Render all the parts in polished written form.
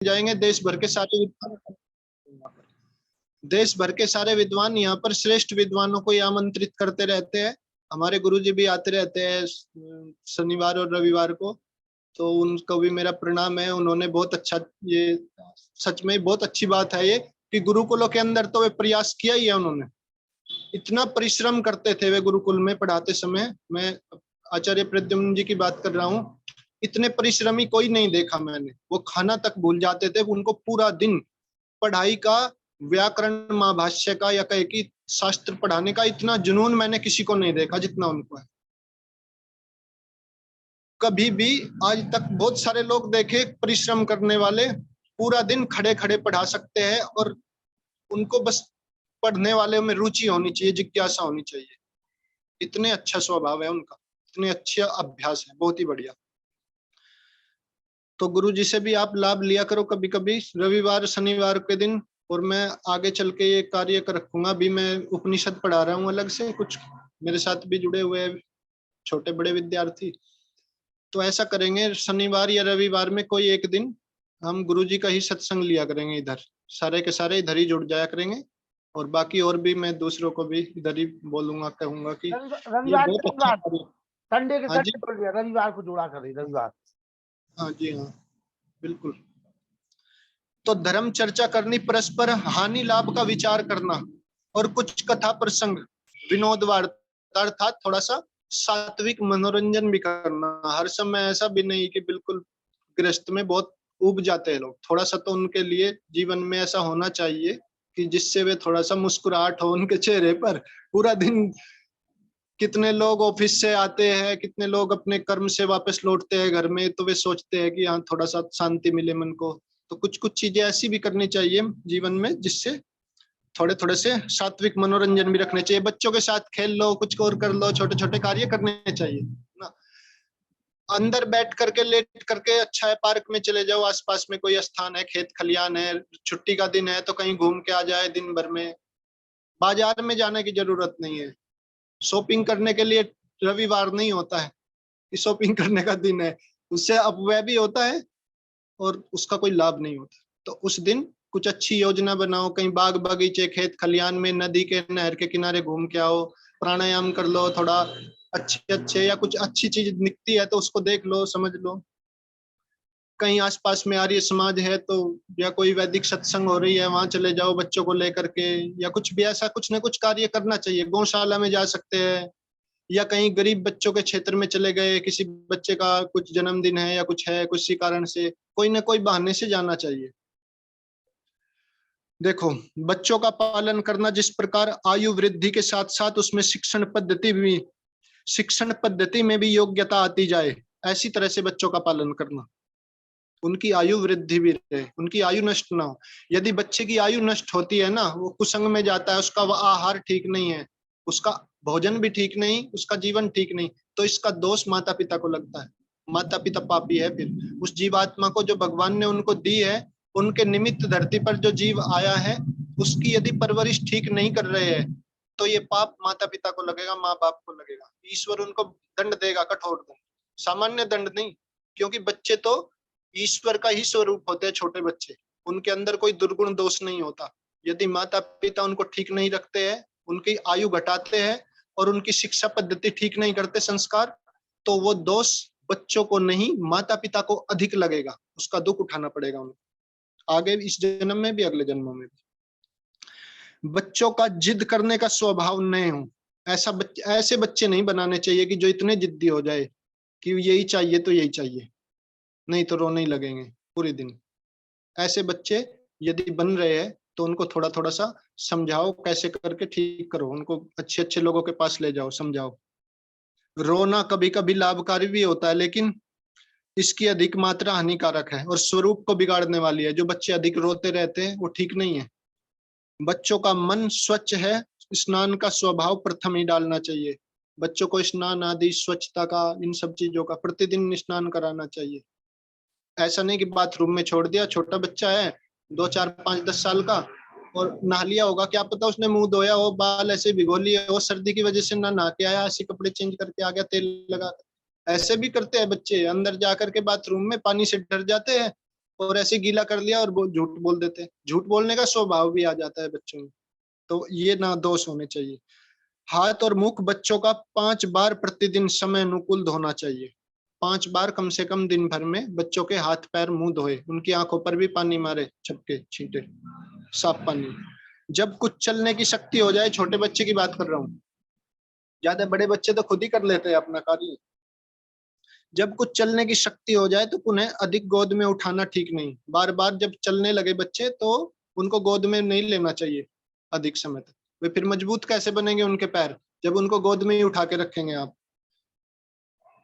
जाएंगे। देश भर के सारे विद्वान यहाँ पर श्रेष्ठ विद्वानों को आमंत्रित करते रहते हैं। हमारे गुरुजी भी आते रहते हैं शनिवार और रविवार को, तो उनको भी मेरा प्रणाम है। उन्होंने बहुत अच्छा, ये सच में बहुत अच्छी बात है ये कि गुरुकुलों के अंदर तो वे प्रयास किया ही है। उन्होंने इतना परिश्रम करते थे वे गुरुकुल में पढ़ाते समय। मैं आचार्य प्रद्युम्न जी की बात कर रहा हूँ, इतने परिश्रमी कोई नहीं देखा मैंने। वो खाना तक भूल जाते थे। उनको पूरा दिन पढ़ाई का, व्याकरण महाभाष्य का या कहे कि शास्त्र पढ़ाने का इतना जुनून मैंने किसी को नहीं देखा जितना उनको है। कभी भी आज तक बहुत सारे लोग देखे परिश्रम करने वाले, पूरा दिन खड़े खड़े पढ़ा सकते हैं, और उनको बस पढ़ने वाले में रुचि होनी चाहिए, जिज्ञासा होनी चाहिए। इतने अच्छा स्वभाव है उनका, इतने अच्छे अभ्यास है, बहुत ही बढ़िया। तो गुरु जी से भी आप लाभ लिया करो कभी कभी, रविवार शनिवार के दिन। और मैं आगे चल के ये कार्य कर रखूंगा। अभी मैं उपनिषद पढ़ा रहा हूँ अलग से, कुछ मेरे साथ भी जुड़े हुए छोटे बड़े विद्यार्थी। तो ऐसा करेंगे, शनिवार या रविवार में कोई एक दिन हम गुरु जी का ही सत्संग लिया करेंगे। इधर सारे के सारे इधर ही जुड़ जाया करेंगे, और बाकी और भी मैं दूसरों को भी इधर ही बोलूंगा, कहूंगा कि ये रविवार बहुत अच्छा कार्य। संडे के हाँ जी, संडे बोल दिया, रविवार को जोड़ा करें, रविवार। हाँ जी, हाँ बिल्कुल। तो धर्म चर्चा करनी, परस्पर हानि लाभ का विचार करना, और कुछ कथा प्रसंग, विनोद वार्ता, अर्थात थोड़ा सा सात्विक मनोरंजन भी करना। हर समय ऐसा भी नहीं कि बिल्कुल गृहस्थ में बहुत उब जाते हैं लोग। थोड़ा सा तो उनके लिए जीवन में ऐसा होना चाहिए कि जिससे वे थोड़ा सा मुस्कुराहट हो उनके चेहरे पर। पूरा दिन कितने लोग ऑफिस से आते हैं, कितने लोग अपने कर्म से वापस लौटते हैं घर में, तो वे सोचते हैं कि हाँ थोड़ा सा शांति मिले मन को। तो कुछ कुछ चीजें ऐसी भी करनी चाहिए जीवन में जिससे थोड़े थोड़े से सात्विक मनोरंजन भी रखने चाहिए। बच्चों के साथ खेल लो, कुछ और कर लो, छोटे छोटे कार्य करने चाहिए ना। अंदर बैठ करके, लेट करके अच्छा है पार्क में चले जाओ, आसपास में कोई स्थान है, खेत खलियान है, छुट्टी का दिन है तो कहीं घूम के आ जाए दिन भर में। बाजार में जाने की जरूरत नहीं है। शॉपिंग करने के लिए रविवार नहीं होता है कि शॉपिंग करने का दिन है, उससे अपव्यय भी होता है और उसका कोई लाभ नहीं होता। तो उस दिन कुछ अच्छी योजना बनाओ, कहीं बाग बगीचे, खेत खलियान में, नदी के, नहर के किनारे घूम के आओ, प्राणायाम कर लो थोड़ा, अच्छे अच्छे या कुछ अच्छी चीज दिखती है तो उसको देख लो, समझ लो। कहीं आसपास में आर्य समाज है तो, या कोई वैदिक सत्संग हो रही है, वहां चले जाओ बच्चों को लेकर के, या कुछ भी ऐसा कुछ ना कुछ कार्य करना चाहिए। गौशाला में जा सकते हैं, या कहीं गरीब बच्चों के क्षेत्र में चले गए, किसी बच्चे का कुछ जन्मदिन है या कुछ है, किसी कारण से कोई ना कोई बहाने से जाना चाहिए। देखो, बच्चों का पालन करना जिस प्रकार आयु वृद्धि के साथ साथ उसमें शिक्षण पद्धति में भी योग्यता आती जाए, ऐसी तरह से बच्चों का पालन करना, उनकी आयु वृद्धि भी रहे, उनकी आयु नष्ट ना हो। यदि बच्चे की आयु नष्ट होती है ना, वो कुसंग में जाता है, उसका आहार ठीक नहीं है, उसका भोजन भी ठीक नहीं, उसका जीवन ठीक नहीं, तो इसका दोष माता पिता को लगता है। माता पिता पापी है फिर। उस जीवात्मा को जो भगवान ने उनको दी है, उनके निमित्त धरती पर जो जीव आया है, उसकी यदि परवरिश ठीक नहीं कर रहे हैं तो ये पाप माता पिता को लगेगा, माँ बाप को लगेगा। ईश्वर उनको दंड देगा, कठोर दंड, सामान्य दंड नहीं। क्योंकि बच्चे तो ईश्वर का ही स्वरूप होते हैं, छोटे बच्चे, उनके अंदर कोई दुर्गुण दोष नहीं होता। यदि माता पिता उनको ठीक नहीं रखते हैं, उनकी आयु घटाते हैं और उनकी शिक्षा पद्धति ठीक नहीं करते, संस्कार, तो वो दोष बच्चों को नहीं, माता पिता को अधिक लगेगा, उसका दुख उठाना पड़ेगा उनको, आगे इस जन्म में भी अगले जन्मों में भी। बच्चों का जिद करने का स्वभाव नहीं हो, ऐसे बच्चे नहीं बनाने चाहिए कि जो इतने जिद्दी हो जाए कि यही चाहिए तो यही चाहिए, नहीं तो रोने ही लगेंगे पूरे दिन। ऐसे बच्चे यदि बन रहे हैं तो उनको थोड़ा थोड़ा सा समझाओ, कैसे करके ठीक करो, उनको अच्छे अच्छे लोगों के पास ले जाओ, समझाओ। रोना कभी कभी लाभकारी भी होता है, लेकिन इसकी अधिक मात्रा हानिकारक है और स्वरूप को बिगाड़ने वाली है। जो बच्चे अधिक रोते रहते हैं वो ठीक नहीं है। बच्चों का मन स्वच्छ है, स्नान का स्वभाव प्रथम ही डालना चाहिए। बच्चों को स्नान आदि, स्वच्छता का, इन सब चीजों का प्रतिदिन स्नान कराना चाहिए। ऐसा नहीं कि बाथरूम में छोड़ दिया, छोटा बच्चा है 2 4 5 10 साल का, और नहा लिया होगा, क्या पता उसने मुंह धोया हो, बाल ऐसे भिगो लिए हो, सर्दी की वजह से ना नहा के आया, ऐसे कपड़े चेंज करके आ गया तेल लगा। ऐसे भी करते हैं बच्चे, अंदर जा करके बाथरूम में पानी से डर जाते हैं और ऐसे गीला कर लिया और झूठ बोल देते हैं। झूठ बोलने का स्वभाव भी आ जाता है बच्चों में, तो ये ना दोष होने चाहिए। हाथ और मुख बच्चों का 5 बार प्रतिदिन समय अनुकूल धोना चाहिए। 5 बार कम से कम दिन भर में बच्चों के हाथ पैर मुंह धोए, उनकी आंखों पर भी पानी मारे, छपके छींटे, साफ पानी। जब कुछ चलने की शक्ति हो जाए, छोटे बच्चे की बात कर रहा हूँ, ज्यादा बड़े बच्चे तो खुद ही कर लेते हैं अपना कार्य। जब कुछ चलने की शक्ति हो जाए तो उन्हें अधिक गोद में उठाना ठीक नहीं। बार बार जब चलने लगे बच्चे तो उनको गोद में नहीं लेना चाहिए अधिक समय तक। वे फिर मजबूत कैसे बनेंगे उनके पैर, जब उनको गोद में ही उठा के रखेंगे आप।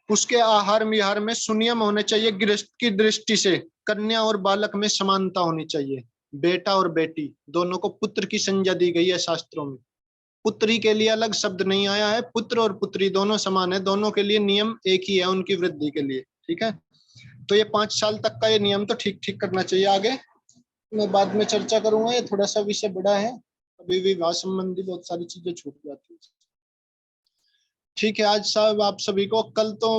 उसके आहार विहार में सुनियम होने चाहिए। गृहस्थ की दृष्टि से कन्या और बालक में समानता होनी चाहिए। बेटा और बेटी दोनों को पुत्र की संज्ञा दी गई है शास्त्रों में। पुत्री के लिए अलग शब्द नहीं आया है, पुत्र और पुत्री दोनों समान है, दोनों के लिए नियम एक ही है उनकी वृद्धि के लिए। ठीक है, तो ये 5 साल तक का ये नियम तो ठीक ठीक करना चाहिए। आगे मैं बाद में चर्चा करूंगा, ये थोड़ा सा विषय बड़ा है, अभी विवाह संबंधी बहुत सारी चीजें छूट जाती है। ठीक है, आज साहब आप सभी को, कल तो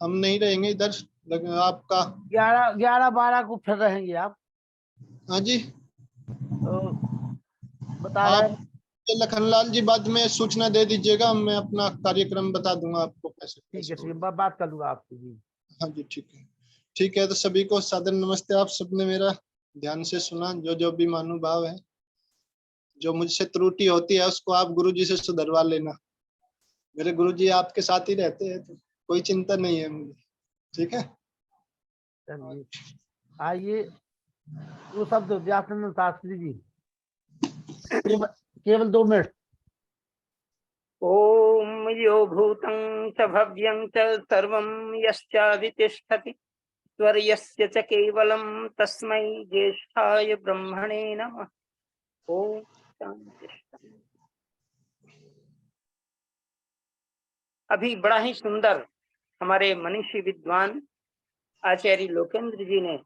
हम नहीं रहेंगे इधर, आपका 11-12 को फिर रहेंगे आप, हाँ जी। तो बता रहे आप लखनलाल जी बाद में सूचना दे दीजिएगा, मैं अपना कार्यक्रम बता दूंगा आपको कैसे ठीक है, कैसे होगा। बात कर लूंगा आपसे जी। हाँ जी ठीक है। ठीक है, तो सभी को सादर नमस्ते। आप सबने मेरा ध्यान से सुना, जो जो भी महानुभाव है, जो मुझसे त्रुटि होती है उसको आप गुरुजी से सुधरवा लेना। मेरे गुरुजी आपके साथ ही रहते हैं, तो कोई चिंता नहीं है मुझे। ठीक है, चलिए आइए, वो शब्द व्यासनंद शास्त्री जी, केवल 2 मिनट। ओम यो भूतं च भव्यं च सर्वं यश्चादितिष्ठति त्वर्यस्य च केवलं तस्मै ज्येष्ठाय ब्रह्मणे नमः। ओम शांति शांति। अभी बड़ा ही सुंदर हमारे मनीषी विद्वान आचार्य लोकेंद्र जी ने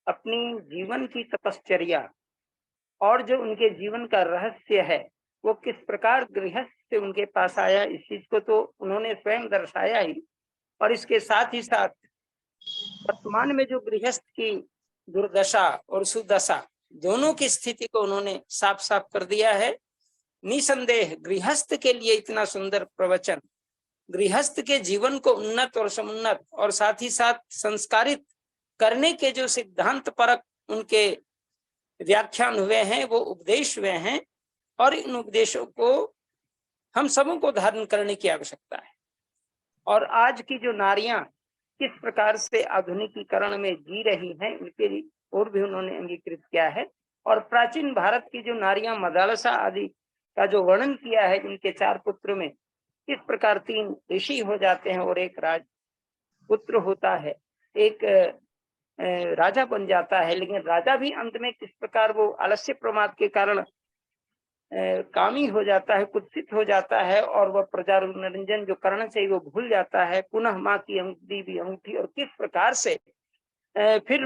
अपनी जीवन की तपश्चर्या और जो उनके जीवन का रहस्य है, वो किस प्रकार गृहस्थ से उनके पास आया, इस चीज को तो उन्होंने स्वयं दर्शाया ही। और इसके साथ ही साथ वर्तमान में जो गृहस्थ की दुर्दशा और सुदशा दोनों की स्थिति को उन्होंने साफ साफ कर दिया है। निसंदेह गृहस्थ के लिए इतना सुंदर प्रवचन, गृहस्थ के जीवन को उन्नत और समुन्नत और साथ ही साथ संस्कारित करने के जो सिद्धांत परक उनके व्याख्यान हुए हैं, वो उपदेश हुए हैं, और इन उपदेशों को हम सबों को धारण करने की आवश्यकता है। और आज की जो नारियां किस प्रकार से आधुनिकीकरण में जी रही हैं, उनके और भी उन्होंने अंगीकृत किया है। और प्राचीन भारत की जो नारियां मदालसा आदि का जो वर्णन किया है, इनके 4 पुत्र में किस प्रकार 3 ऋषि हो जाते हैं और एक राजपुत्र होता है, एक राजा बन जाता है, लेकिन राजा भी अंत में किस प्रकार वो आलस्य प्रमाद के कारण कामी हो जाता है, कुत्सित हो जाता है, और वह प्रजा रंजन जो कर्ण से वो भूल जाता है, पुनः माँ की दी भी अंगूठी, और किस प्रकार से फिर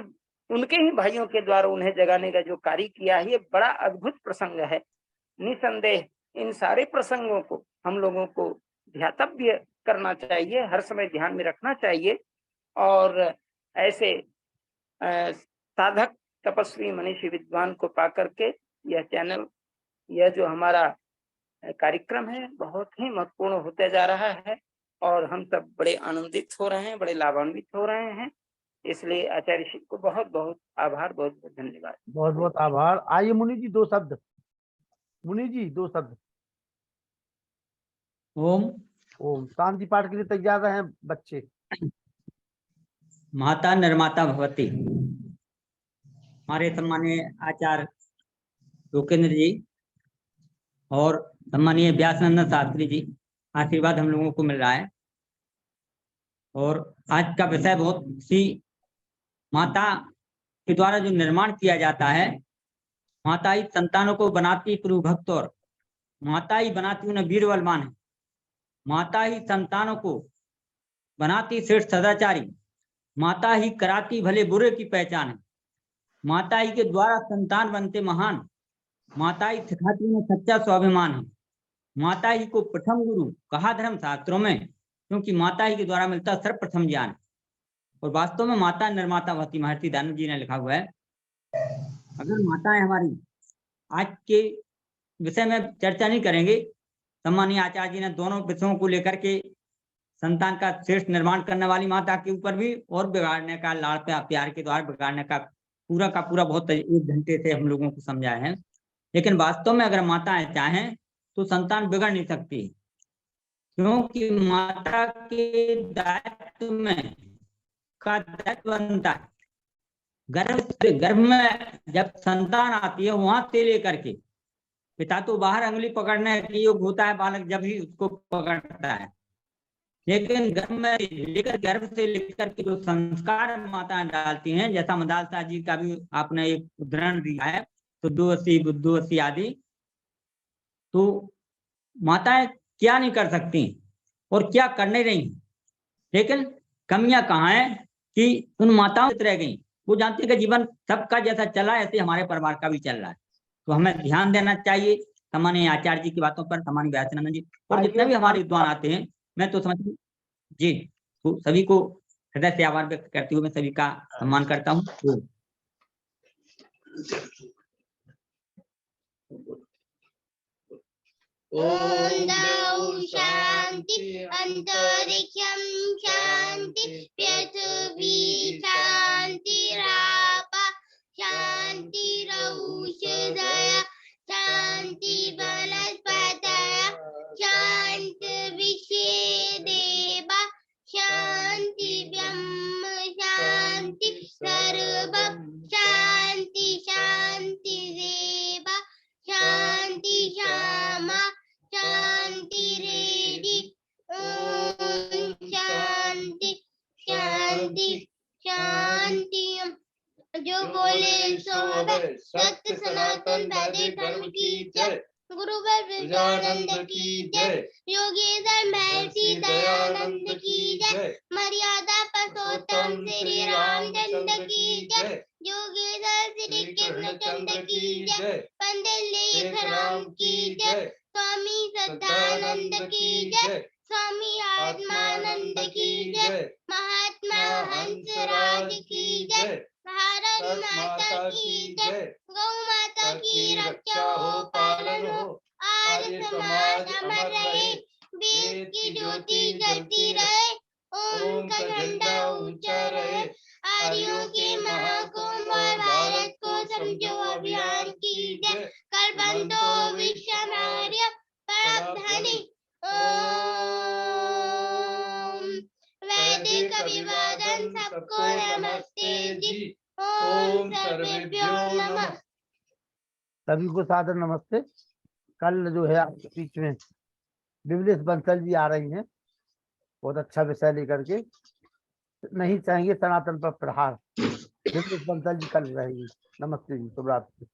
उनके ही भाइयों के द्वारा उन्हें जगाने का जो कार्य किया है, ये बड़ा अद्भुत प्रसंग है। निसंदेह इन सारे प्रसंगों को हम लोगों को ध्यातव्य करना चाहिए, हर समय ध्यान में रखना चाहिए। और ऐसे साधक तपस्वी मनीषी विद्वान को पा करके यह चैनल, यह जो हमारा कार्यक्रम है, बहुत ही महत्वपूर्ण होते जा रहा है, और हम सब बड़े आनंदित हो रहे हैं, बड़े लाभान्वित हो रहे हैं। इसलिए आचार्य श्री को बहुत बहुत आभार, बहुत बहुत धन्यवाद। बहुत बहुत आभार। आइए मुनि जी 2 शब्द, मुनि जी 2 शब्द। ओम ओम शांति पाठ के लिए तैयार रहे बच्चे। माता निर्माता भवती। हमारे सम्मानीय आचार्य लोकेंद्र जी और सम्मानीय व्यासनंद शास्त्री जी, आशीर्वाद हम लोगों को मिल रहा है। और आज का विषय बहुत सी, माता के द्वारा जो निर्माण किया जाता है, माता ही संतानों को बनाती प्रभु भक्त, और माता ही बनाती उन्हें वीर बलवान है। माता ही संतानों को बनाती श्रेष्ठ सदाचारी, माता ही कराती भले बुरे की पहचान है। माता ही के द्वारा संतान बनते महान, माता ही सिखाती उन्हें सच्चा स्वाभिमान है। माता ही को प्रथम गुरु कहा धर्म शास्त्रों में, क्योंकि माता ही के द्वारा मिलता सर्वप्रथम ज्ञान। और वास्तव में माता निर्माता भवति, महर्षि दयानंद जी ने लिखा हुआ है, अगर माताएं हमारी, आज के विषय में चर्चा नहीं करेंगे, सम्मानीय आचार्य जी ने दोनों विषयों को लेकर के संतान का श्रेष्ठ निर्माण करने वाली माता के ऊपर भी और बिगाड़ने का, लाड़ प्यार के द्वारा बिगाड़ने का पूरा बहुत 1 घंटे से हम लोगों को समझाया है। लेकिन वास्तव में अगर माताएं चाहें तो संतान बिगड़ नहीं सकती, क्योंकि माता के दायित्व में का दायित्व बनता है। गर्भ में जब संतान आती है, वहां से लेकर के पिता तो बाहर अंगुली पकड़ने के योग्य होता है बालक, जब ही उसको पकड़ता है, लेकिन गर्भ से लेकर के जो संस्कार माताएं डालती हैं, जैसा मदालसा जी का भी आपने एक उदाहरण दिया है, तो 280 बुद्धि आदि, तो माताएं क्या नहीं कर सकती और क्या करने रही, लेकिन कमियां कहाँ हैं कि उन माताओं रह गई। वो जानती है कि जीवन सबका जैसा चला ऐसे हमारे परिवार का भी चल रहा है, तो हमें ध्यान देना चाहिए सम्मानीय आचार्य जी की बातों पर, सम्मानीय व्यासानंद जी और जितने भी हमारे विद्वान आते हैं। मैं तो समझती जी, तो सभी को हृदय से आभार व्यक्त करते हुए मैं सभी का सम्मान करता हूँ। ओम द्यौः शांति, अंतरिक्षं शांति, पृथ्वी शांतिरापः शांतिरौषधयः, शांति वनस्पतयः, शांति विश्वेदेवाः, शांति ब्रह्म शांति सर्वं शांति शांतिरेव, शांति क्षमा शांति रेडि। ओम शांति शांति शांति। जो बोले सो है, सत्य सनातन वैदिक धर्म की जय। गुरुवर विजयानंद की जय। योगेश्वर महर्षि दयानंद की जय। मर्यादा पुरुषोत्तम श्री रामचंद्र की जय। योगेश्वर श्री कृष्णचंद्र की जय। पंडित लेखराम की जय। स्वामी श्रद्धानंद की जय। स्वामी आत्मानंद की जय। महात्मा हंसराज की जय। भारत माता की जय। गौ माता की रक्षा हो, पालन हो, आर्य समाज अमर रहे, वेद की ज्योति जलती रहे, ओम का झंडा ऊंचा रहे, आर्यों के महाकुंभ और भारत को समझो अभियान की जय। कर बंदो विश्वमार्य परधनी। ओम वैदिक अभिवादन सबको नमस्ते जी। ओम सर्वेभ्यो नमः। सभी को सादर नमस्ते। कल जो है आपके बीच में विमलेश बंसल जी आ रही हैं, बहुत अच्छा विषय लेकर के, नहीं चाहेंगे सनातन पर प्रहार। विमलेश बंसल जी कल रहेगी। नमस्ते जी, शुभ रात्रि।